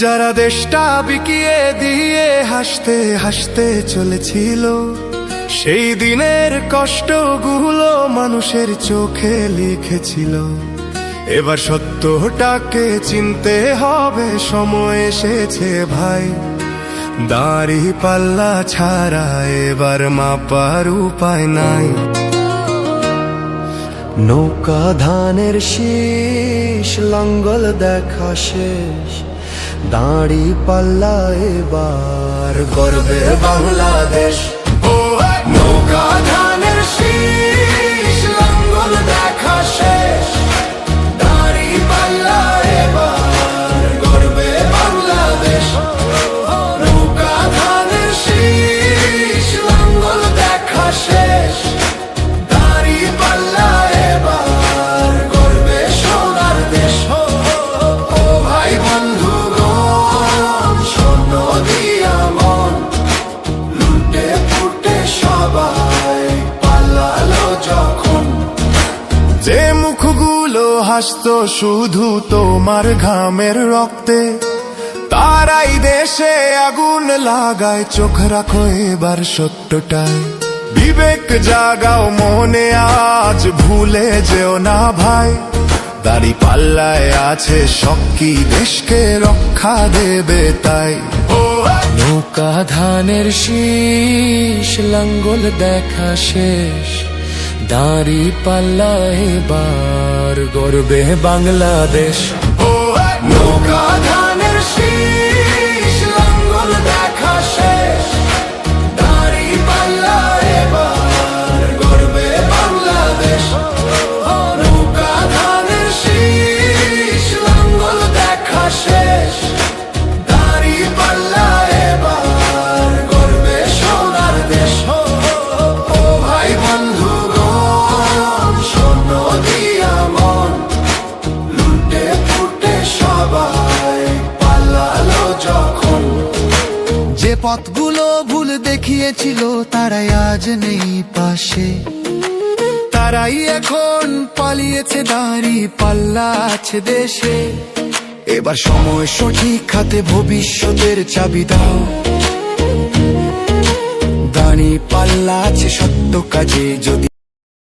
যারা দেশটা বিকিয়ে দিয়ে হাসতে হাসতে চলেছিল, সেই দিনের কষ্টগুলো মানুষের চোখে লিখেছিল। এবার সত্যটাকে চিনতে হবে, সময় এসেছে ভাই। দাড়ি পাল্লা ছাড়া এবার মাপার উপায় নাই। নৌকা ধানের শীষ, লাঙ্গল দেখা শেষ, দাড়ি পাল্লা এবার গর্বে বাংলাদেশ। নৌকা ধানের শীষ, লাঙ্গল দেখা শেষ, দাড়ি পাল্লা এবার গর্বে বাংলাদেশ। নৌকা ধানের শীষ, লাঙ্গল দেখা শেষ, দাড়ি পাল্লা এবার গর্বে সোনার দেশ। ও ভাই বন্ধুগণ, স্বর্ণ দিয়া মন লুটে ফুটে সবাই পালালো যখন। যে মুখগুলো হাসতো শুধু তোমার ঘামের রক্তে, তারাই দেশে আগুন লাগায়। চোখ রাখো এবার সত্যটায়, বিবেক জাগাও মনে, আজ ভুলে যেও না ভাই। দাড়ি পাল্লায় আছে শক্তি, দেশকে রক্ষা দেবে তাই। নৌকা ধানের শীষ, লাঙ্গল দেখা শেষ, দাড়ি পাল্লা এবার গর্বে বাংলাদেশ। নৌকা ধানের শীষ, লাঙ্গল দেখা শেষ, দাড়ি পাল্লা এবার গর্বে বাংলাদেশ। নৌকা ধানের শীষ, লাঙ্গল দেখা শেষ, দাড়ি পাল্লা এবার গর্বে সোনার দেশ। ও ভাই বন্ধুগণ, স্বর্ণ দিয়া মন লুটে ফুটে সবাই পালালো যখন। যে পথগুলো ভুল দেখিয়েছিল তারাই আজ নেই পাশে, তারাই এখন পালিয়েছে, দাড়ি পাল্লা আছে দেশে। এবার সময় সঠিক হাতে, ভবিষ্যতের চাবি দাও। দাড়ি পাল্লা আছে সত্য কাজে, যদি